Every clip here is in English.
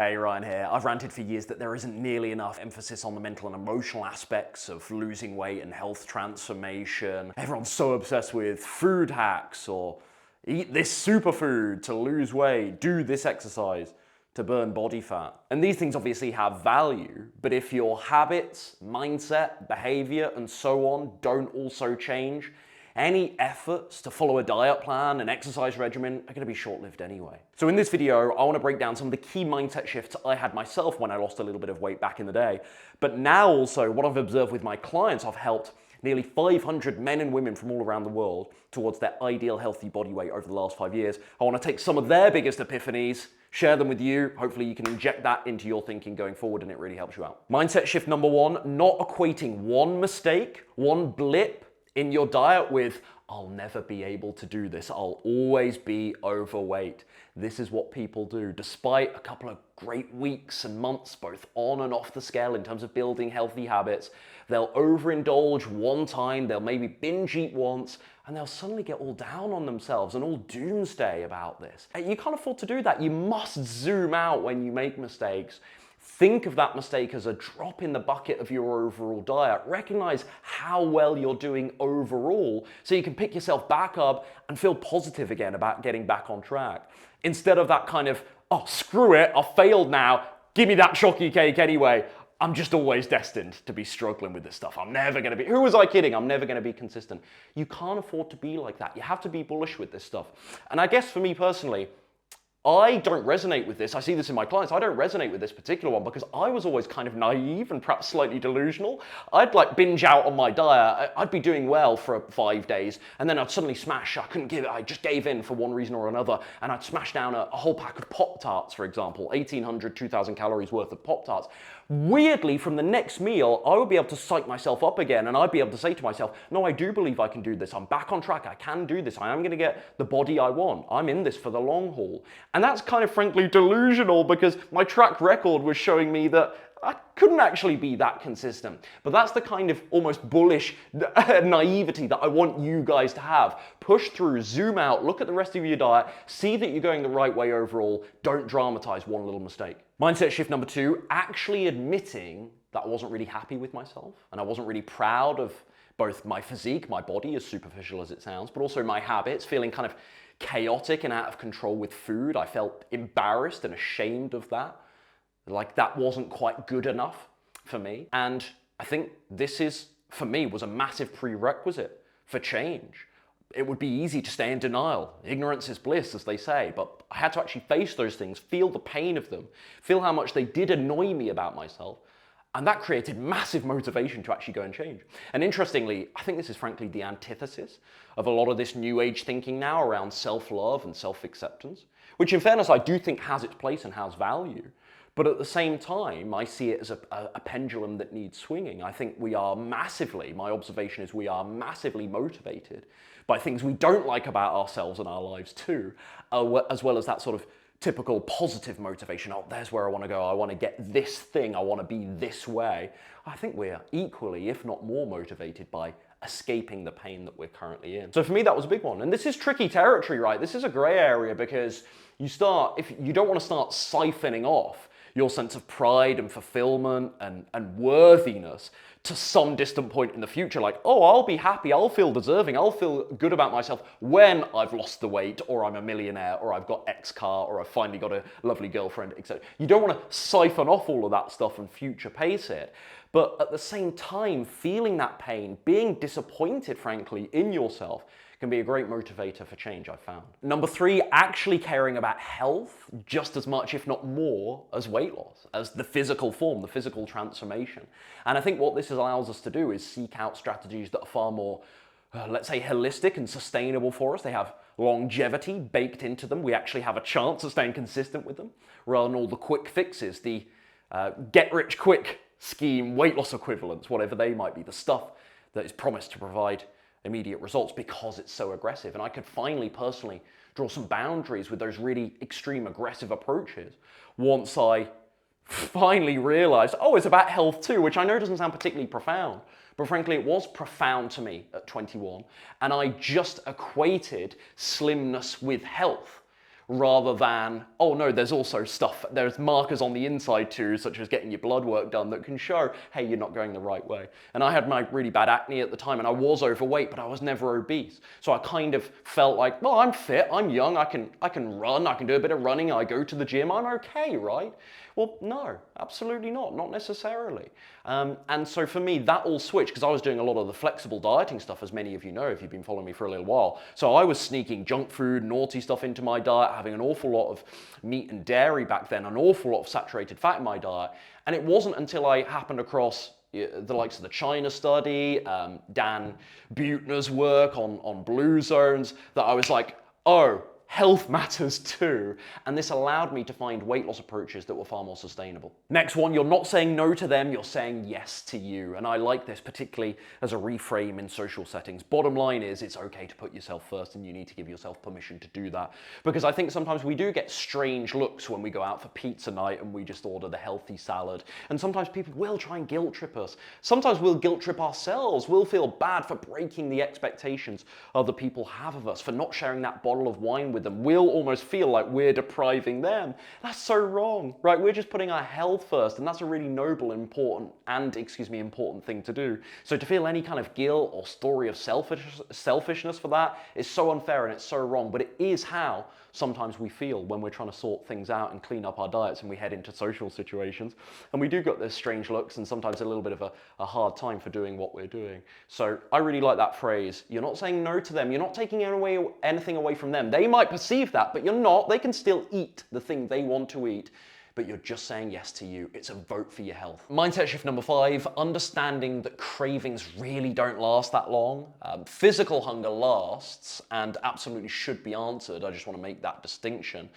Hey, Ryan here. I've ranted for years that there isn't nearly enough emphasis on the mental and emotional aspects of losing weight and health transformation. Everyone's so obsessed with food hacks or eat this superfood to lose weight, do this exercise to burn body fat. And these things obviously have value, but if your habits, mindset, behavior, and so on don't also change, any efforts to follow a diet plan and exercise regimen are going to be short-lived anyway. So in this video, I want to break down some of the key mindset shifts I had myself when I lost a little bit of weight back in the day. But now also what I've observed with my clients, I've helped nearly 500 men and women from all around the world towards their ideal healthy body weight over the last 5 years. I want to take some of their biggest epiphanies, share them with you. Hopefully you can inject that into your thinking going forward and it really helps you out. Mindset shift number one, not equating one mistake, one blip in your diet with, I'll never be able to do this, I'll always be overweight. This is what people do. Despite a couple of great weeks and months, both on and off the scale in terms of building healthy habits, they'll overindulge one time, they'll maybe binge eat once, and they'll suddenly get all down on themselves and all doomsday about this. You can't afford to do that. You must zoom out when you make mistakes. Think of that mistake as a drop in the bucket of your overall diet. Recognize how well you're doing overall so you can pick yourself back up and feel positive again about getting back on track. Instead of that kind of, oh, screw it, I failed now, give me that chalky cake anyway. I'm just always destined to be struggling with this stuff. I'm never gonna be, who was I kidding? I'm never gonna be consistent. You can't afford to be like that. You have to be bullish with this stuff. And I guess for me personally, I don't resonate with this. I see this in my clients. I don't resonate with this particular one because I was always kind of naive and perhaps slightly delusional. I'd like binge out on my diet. I'd be doing well for 5 days and then I'd suddenly smash. I just gave in for one reason or another and I'd smash down a whole pack of Pop-Tarts, for example, 1,800, 2,000 calories worth of Pop-Tarts. Weirdly, from the next meal, I would be able to psych myself up again and I'd be able to say to myself, no, I do believe I can do this. I'm back on track. I can do this. I am going to get the body I want. I'm in this for the long haul. And that's kind of frankly delusional because my track record was showing me that I couldn't actually be that consistent. But that's the kind of almost bullish naivety that I want you guys to have. Push through, zoom out, look at the rest of your diet, see that you're going the right way overall. Don't dramatize one little mistake. Mindset shift number two, actually admitting that I wasn't really happy with myself and I wasn't really proud of both my physique, my body, as superficial as it sounds, but also my habits, feeling kind of chaotic and out of control with food. I felt embarrassed and ashamed of that. Like that wasn't quite good enough for me. And I think this is, for me, was a massive prerequisite for change. It would be easy to stay in denial. Ignorance is bliss, as they say, but I had to actually face those things, feel the pain of them, feel how much they did annoy me about myself. And that created massive motivation to actually go and change. And interestingly, I think this is frankly the antithesis of a lot of this new age thinking now around self-love and self-acceptance, which in fairness, I do think has its place and has value. But at the same time, I see it as a pendulum that needs swinging. I think we are massively, my observation is we are massively motivated by things we don't like about ourselves and our lives too, as well as that sort of typical positive motivation. Oh, there's where I want to go. I want to get this thing. I want to be this way. I think we're equally, if not more, motivated by escaping the pain that we're currently in. So for me, that was a big one. And this is tricky territory, right? This is a gray area because if you don't want to start siphoning off your sense of pride and fulfillment and worthiness to some distant point in the future, like, oh, I'll be happy, I'll feel deserving, I'll feel good about myself when I've lost the weight, or I'm a millionaire, or I've got X car, or I've finally got a lovely girlfriend, etc. You don't want to siphon off all of that stuff and future pace it. But at the same time, feeling that pain, being disappointed, frankly, in yourself, can be a great motivator for change, I've found. Number three, actually caring about health just as much, if not more, as weight loss, as the physical form, the physical transformation. And I think what this allows us to do is seek out strategies that are far more, let's say, holistic and sustainable for us. They have longevity baked into them. We actually have a chance of staying consistent with them, rather than all the quick fixes, the get-rich-quick scheme, weight loss equivalents, whatever they might be, the stuff that is promised to provide immediate results because it's so aggressive. And I could finally personally draw some boundaries with those really extreme aggressive approaches once I finally realized, oh, it's about health too, which I know doesn't sound particularly profound, but frankly, it was profound to me at 21. And I just equated slimness with health, rather than, oh no, there's also stuff, there's markers on the inside too, such as getting your blood work done that can show, hey, you're not going the right way. And I had my really bad acne at the time and I was overweight, but I was never obese. So I kind of felt like, well, I'm fit, I'm young, I can run, I can do a bit of running, I go to the gym, I'm okay, right? Well, no, absolutely not necessarily. And so for me, that all switched because I was doing a lot of the flexible dieting stuff, as many of you know if you've been following me for a little while. So I was sneaking junk food, naughty stuff into my diet, having an awful lot of meat and dairy back then, an awful lot of saturated fat in my diet. And it wasn't until I happened across the likes of the China study, Dan Buettner's work on blue zones, that I was like, oh, health matters too, and this allowed me to find weight loss approaches that were far more sustainable. Next one, you're not saying no to them, you're saying yes to you, and I like this particularly as a reframe in social settings. Bottom line is, it's okay to put yourself first, and you need to give yourself permission to do that, because I think sometimes we do get strange looks when we go out for pizza night and we just order the healthy salad, and sometimes people will try and guilt trip us. Sometimes we'll guilt trip ourselves. We'll feel bad for breaking the expectations other people have of us, for not sharing that bottle of wine with them. We'll almost feel like we're depriving them. That's so wrong, right? We're just putting our health first, and that's a really noble, important thing to do. So to feel any kind of guilt or story of selfishness for that is so unfair and it's so wrong, but it is how sometimes we feel when we're trying to sort things out and clean up our diets and we head into social situations. And we do get those strange looks and sometimes a little bit of a hard time for doing what we're doing. So I really like that phrase. You're not saying no to them. You're not taking anything away from them. They might perceive that, but you're not. They can still eat the thing they want to eat, but you're just saying yes to you. It's a vote for your health. Mindset shift number 5, understanding that cravings really don't last that long. Physical hunger lasts and absolutely should be answered. I just want to make that distinction.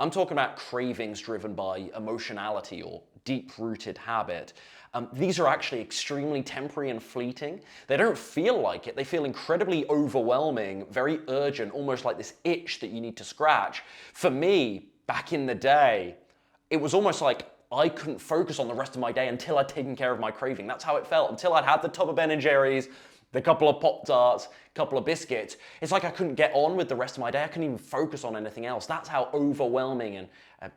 I'm talking about cravings driven by emotionality or deep-rooted habit. These are actually extremely temporary and fleeting. They don't feel like it. They feel incredibly overwhelming, very urgent, almost like this itch that you need to scratch. For me, back in the day, it was almost like I couldn't focus on the rest of my day until I'd taken care of my craving. That's how it felt. Until I'd had the tub of Ben & Jerry's, the couple of Pop-Tarts, couple of biscuits, it's like I couldn't get on with the rest of my day. I couldn't even focus on anything else. That's how overwhelming and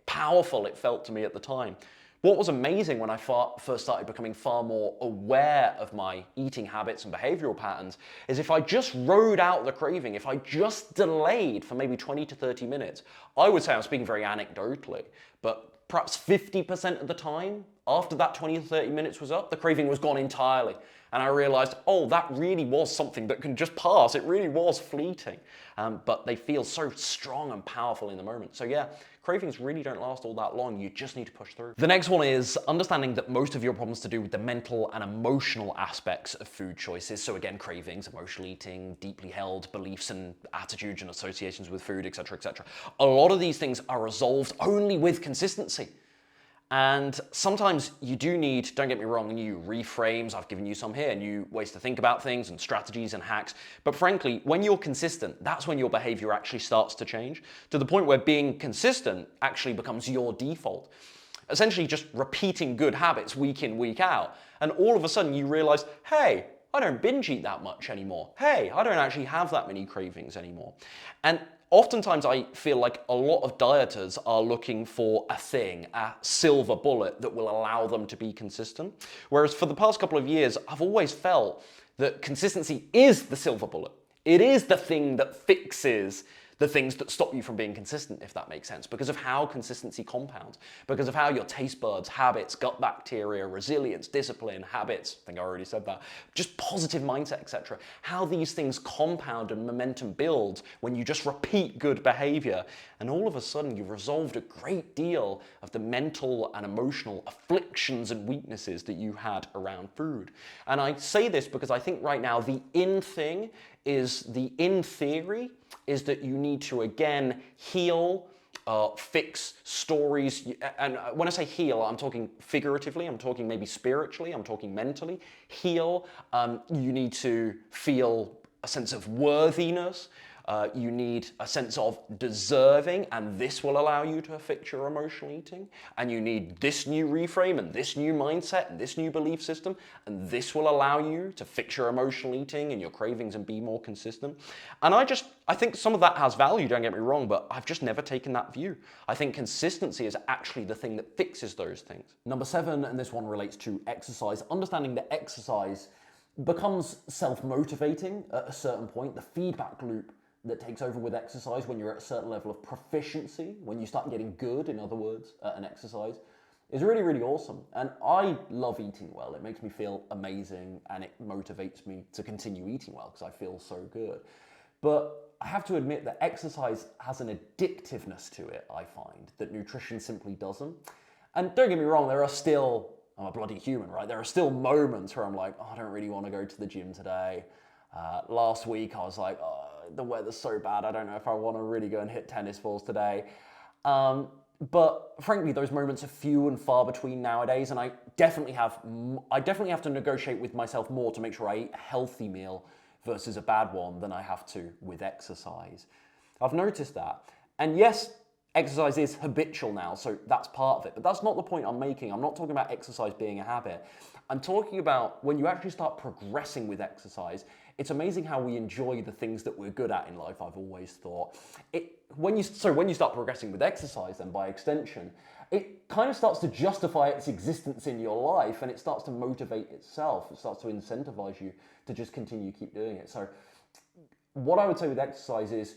powerful it felt to me at the time. What was amazing when I first started becoming far more aware of my eating habits and behavioral patterns is if I just rode out the craving, if I just delayed for maybe 20 to 30 minutes, I would say, I'm speaking very anecdotally, but perhaps 50% of the time, after that 20 to 30 minutes was up, the craving was gone entirely. And I realized, oh, that really was something that can just pass. It really was fleeting. But they feel so strong and powerful in the moment. So yeah, cravings really don't last all that long. You just need to push through. The next one is understanding that most of your problems to do with the mental and emotional aspects of food choices. So again, cravings, emotional eating, deeply held beliefs and attitudes and associations with food, etc., etc. A lot of these things are resolved only with consistency. And sometimes you do need, don't get me wrong, new reframes. I've given you some here, new ways to think about things and strategies and hacks. But frankly, when you're consistent, that's when your behavior actually starts to change, to the point where being consistent actually becomes your default. Essentially just repeating good habits week in, week out. And all of a sudden you realize, hey, I don't binge eat that much anymore. Hey, I don't actually have that many cravings anymore. And oftentimes I feel like a lot of dieters are looking for a thing, a silver bullet that will allow them to be consistent. Whereas for the past couple of years, I've always felt that consistency is the silver bullet. It is the thing that fixes the things that stop you from being consistent, if that makes sense, because of how consistency compounds, because of how your taste buds, habits, gut bacteria, resilience, discipline, habits, I think I already said that, just positive mindset, etc. How these things compound and momentum builds when you just repeat good behavior, and all of a sudden you've resolved a great deal of the mental and emotional afflictions and weaknesses that you had around food. And I say this because I think right now the in thing is the in theory is that you need to again heal, fix stories. And when I say heal, I'm talking figuratively, I'm talking maybe spiritually, I'm talking mentally. Heal, you need to feel a sense of worthiness. You need a sense of deserving, and this will allow you to fix your emotional eating. And you need this new reframe and this new mindset and this new belief system, and this will allow you to fix your emotional eating and your cravings and be more consistent. And I think some of that has value, don't get me wrong, but I've just never taken that view. I think consistency is actually the thing that fixes those things. Number 7, and this one relates to exercise, understanding that exercise becomes self-motivating at a certain point. The feedback loop that takes over with exercise when you're at a certain level of proficiency, when you start getting good, in other words, at an exercise, is really, really awesome. And I love eating well. It makes me feel amazing, and it motivates me to continue eating well because I feel so good. But I have to admit that exercise has an addictiveness to it, I find, that nutrition simply doesn't. And don't get me wrong, I'm a bloody human, right? There are still moments where I'm like, oh, I don't really want to go to the gym today. Last week I was like, oh, the weather's so bad, I don't know if I want to really go and hit tennis balls today. But frankly, those moments are few and far between nowadays, and I definitely have to negotiate with myself more to make sure I eat a healthy meal versus a bad one than I have to with exercise. I've noticed that. And yes, exercise is habitual now, so that's part of it. But that's not the point I'm making. I'm not talking about exercise being a habit. I'm talking about when you actually start progressing with exercise, it's amazing how we enjoy the things that we're good at in life, I've always thought. When you start progressing with exercise, then by extension, it kind of starts to justify its existence in your life, and it starts to motivate itself. It starts to incentivize you to just keep doing it. So what I would say with exercise is,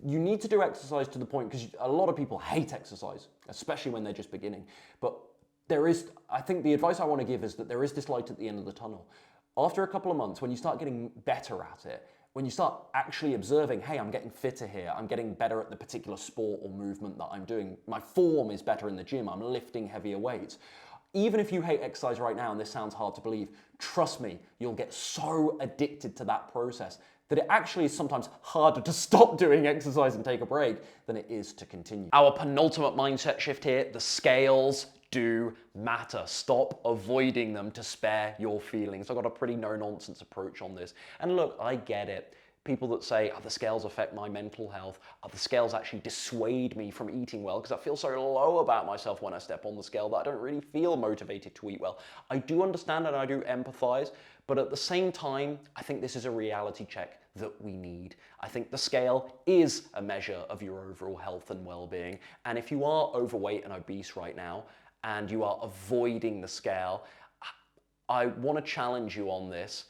you need to do exercise to the point, because a lot of people hate exercise, especially when they're just beginning. But I think the advice I want to give is that there is this light at the end of the tunnel. After a couple of months, when you start getting better at it, when you start actually observing, hey, I'm getting fitter here, I'm getting better at the particular sport or movement that I'm doing, my form is better in the gym, I'm lifting heavier weights. Even if you hate exercise right now, and this sounds hard to believe, trust me, you'll get so addicted to that process that it actually is sometimes harder to stop doing exercise and take a break than it is to continue. Our penultimate mindset shift here, the scales do matter. Stop avoiding them to spare your feelings. I've got a pretty no-nonsense approach on this. And look, I get it. People that say, oh, the scales affect my mental health, the scales actually dissuade me from eating well because I feel so low about myself when I step on the scale that I don't really feel motivated to eat well. I do understand and I do empathize, but at the same time, I think this is a reality check that we need. I think the scale is a measure of your overall health and well-being. And if you are overweight and obese right now, and you are avoiding the scale, I want to challenge you on this.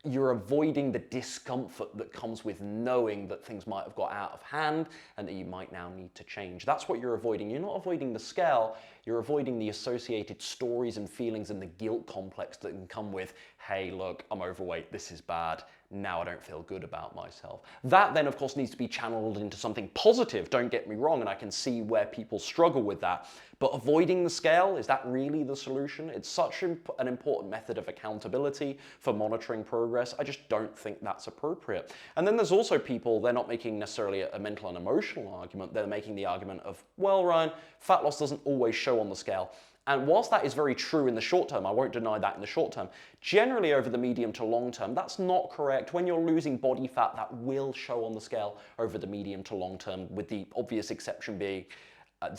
You're avoiding the discomfort that comes with knowing that things might have got out of hand and that you might now need to change. That's what you're avoiding. You're not avoiding the scale, you're avoiding the associated stories and feelings and the guilt complex that can come with, hey, look, I'm overweight, this is bad, now I don't feel good about myself. That then, of course, needs to be channeled into something positive, don't get me wrong, and I can see where people struggle with that. But avoiding the scale, is that really the solution? It's such an important method of accountability for monitoring progress. I just don't think that's appropriate. And then there's also people, they're not making necessarily a mental and emotional argument, they're making the argument of, well, Ryan, fat loss doesn't always show on the scale. And whilst that is very true in the short term, I won't deny that in the short term, generally over the medium to long term, that's not correct. When you're losing body fat, that will show on the scale over the medium to long term, with the obvious exception being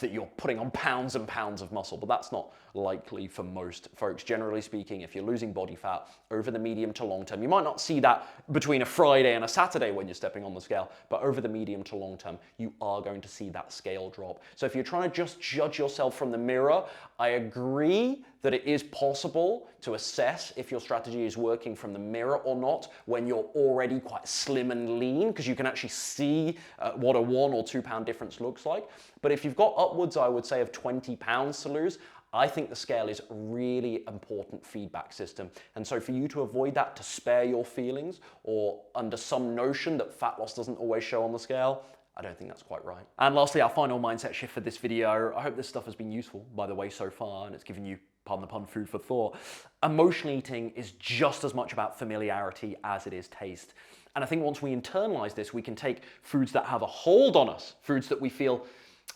that you're putting on pounds and pounds of muscle, but that's not likely for most folks. Generally speaking, if you're losing body fat over the medium to long term, you might not see that between a Friday and a Saturday when you're stepping on the scale, but over the medium to long term, you are going to see that scale drop. So if you're trying to just judge yourself from the mirror, I agree that it is possible to assess if your strategy is working from the mirror or not when you're already quite slim and lean, because you can actually see what a 1 or 2 pound difference looks like. But if you've got upwards, I would say, of 20 pounds to lose, I think the scale is a really important feedback system. And so for you to avoid that, to spare your feelings, or under some notion that fat loss doesn't always show on the scale, I don't think that's quite right. And lastly, our final mindset shift for this video. I hope this stuff has been useful, by the way, so far, and it's given you, pardon the pun, food for thought. Emotional eating is just as much about familiarity as it is taste. And I think once we internalize this, we can take foods that have a hold on us, foods that we feel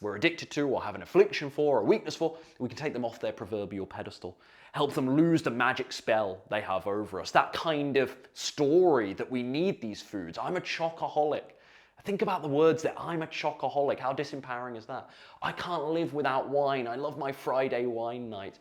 we're addicted to or have an affliction for or a weakness for, we can take them off their proverbial pedestal, help them lose the magic spell they have over us. That kind of story that we need these foods. I'm a chocoholic. Think about the words there. I'm a chocoholic. How disempowering is that? I can't live without wine. I love my Friday wine night.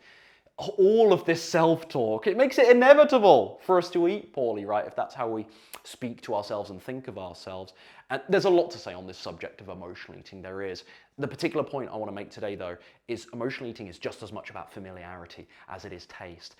All of this self-talk, it makes it inevitable for us to eat poorly, right? If that's how we speak to ourselves and think of ourselves. And there's a lot to say on this subject of emotional eating, there is. The particular point I want to make today, though, is emotional eating is just as much about familiarity as it is taste.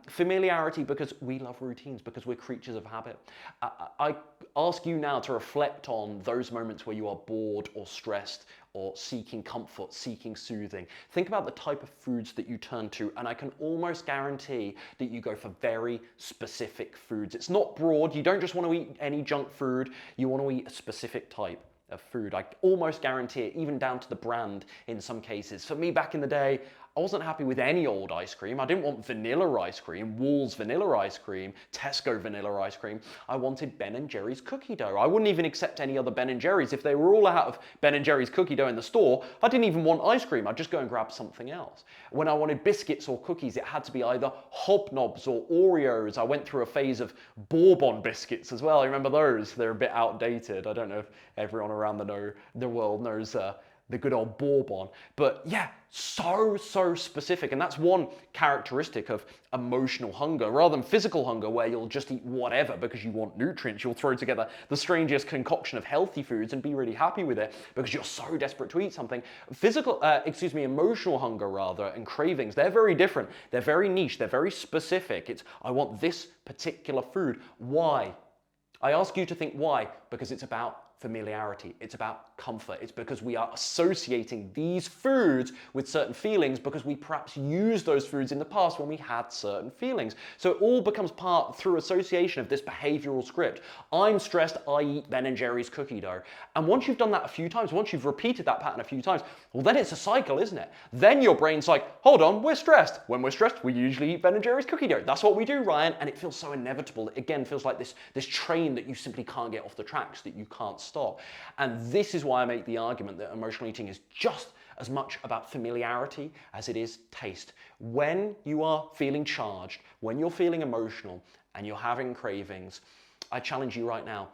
Familiarity because we love routines, because we're creatures of habit. I ask you now to reflect on those moments where you are bored or stressed or seeking comfort, seeking soothing. Think about the type of foods that you turn to, and I can almost guarantee that you go for very specific foods. It's not broad. You don't just want to eat any junk food. You want to eat a specific type of food. I almost guarantee it, even down to the brand in some cases. For me, back in the day, I wasn't happy with any old ice cream. I didn't want vanilla ice cream, Wall's vanilla ice cream, Tesco vanilla ice cream. I wanted Ben & Jerry's cookie dough. I wouldn't even accept any other Ben & Jerry's. If they were all out of Ben & Jerry's cookie dough in the store, I didn't even want ice cream. I'd just go and grab something else. When I wanted biscuits or cookies, it had to be either Hobnobs or Oreos. I went through a phase of Bourbon biscuits as well. I remember those. They're a bit outdated. I don't know if everyone around the world knows the good old Bourbon. But yeah, so specific. And that's one characteristic of emotional hunger. Rather than physical hunger, where you'll just eat whatever because you want nutrients, you'll throw together the strangest concoction of healthy foods and be really happy with it because you're so desperate to eat something. Emotional hunger rather, and cravings, they're very different. They're very niche, they're very specific. It's, I want this particular food. Why? I ask you to think why, because it's about familiarity, it's about comfort. It's because we are associating these foods with certain feelings because we perhaps used those foods in the past when we had certain feelings. So it all becomes part through association of this behavioral script. I'm stressed, I eat Ben & Jerry's cookie dough. And once you've done that a few times, once you've repeated that pattern a few times, well then it's a cycle, isn't it? Then your brain's like, hold on, we're stressed. When we're stressed, we usually eat Ben & Jerry's cookie dough. That's what we do, Ryan. And it feels so inevitable. It again feels like this train that you simply can't get off the tracks, that you can't stop. And this is why I make the argument that emotional eating is just as much about familiarity as it is taste. When you are feeling charged, when you're feeling emotional and you're having cravings, I challenge you right now,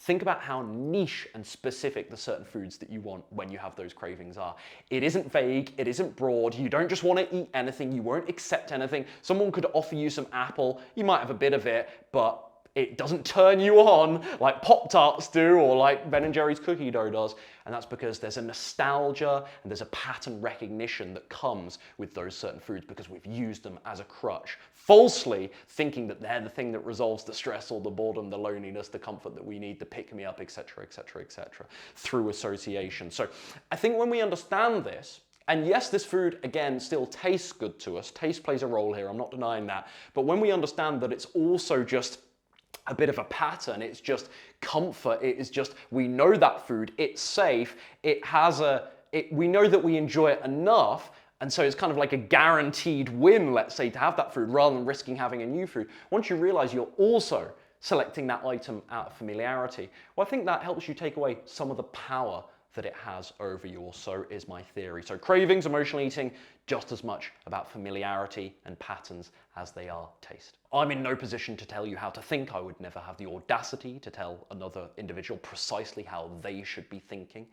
think about how niche and specific the certain foods that you want when you have those cravings are. It isn't vague, it isn't broad, you don't just want to eat anything, you won't accept anything. Someone could offer you some apple, you might have a bit of it, but it doesn't turn you on like Pop-Tarts do or like Ben & Jerry's cookie dough does. And that's because there's a nostalgia and there's a pattern recognition that comes with those certain foods because we've used them as a crutch, falsely thinking that they're the thing that resolves the stress or the boredom, the loneliness, the comfort that we need, the pick-me-up, etc., etc., etc., through association. So I think when we understand this, and yes, this food, again, still tastes good to us. Taste plays a role here, I'm not denying that. But when we understand that it's also just a bit of a pattern, it's just comfort, it is just, we know that food, it's safe, we know that we enjoy it enough, and so it's kind of like a guaranteed win, let's say, to have that food rather than risking having a new food. Once you realize you're also selecting that item out of familiarity, well, I think that helps you take away some of the power that it has over you, or so is my theory. So cravings, emotional eating, just as much about familiarity and patterns as they are taste. I'm in no position to tell you how to think. I would never have the audacity to tell another individual precisely how they should be thinking.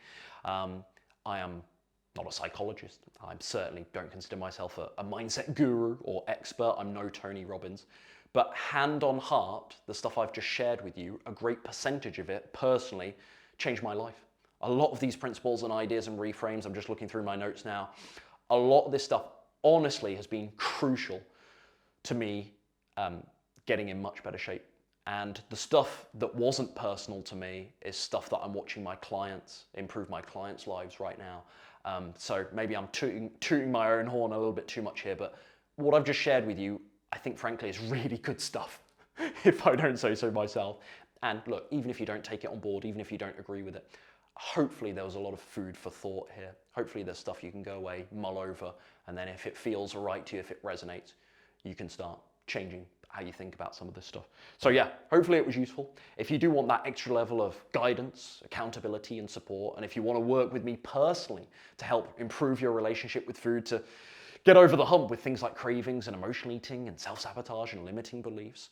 I am not a psychologist. I certainly don't consider myself a mindset guru or expert. I'm no Tony Robbins. But hand on heart, the stuff I've just shared with you, a great percentage of it personally changed my life. A lot of these principles and ideas and reframes, I'm just looking through my notes now, a lot of this stuff honestly has been crucial to me getting in much better shape. And the stuff that wasn't personal to me is stuff that I'm watching my clients improve my clients' lives right now. So maybe I'm tooting my own horn a little bit too much here, but what I've just shared with you, I think frankly is really good stuff, if I don't say so myself. And look, even if you don't take it on board, even if you don't agree with it, hopefully there was a lot of food for thought here. Hopefully there's stuff you can go away, mull over, and then if it feels right to you, if it resonates, you can start changing how you think about some of this stuff. So yeah, hopefully it was useful. If you do want that extra level of guidance, accountability, and support, and if you want to work with me personally to help improve your relationship with food, to get over the hump with things like cravings and emotional eating and self-sabotage and limiting beliefs,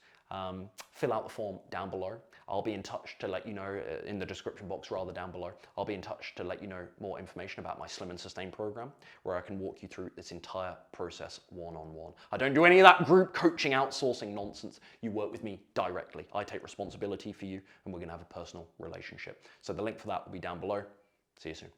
fill out the form down below. I'll be in touch to let you know, in the description box rather down below, I'll be in touch to let you know more information about my Slim and Sustain program, where I can walk you through this entire process one-on-one. I don't do any of that group coaching, outsourcing nonsense. You work with me directly. I take responsibility for you, and we're gonna have a personal relationship. So the link for that will be down below. See you soon.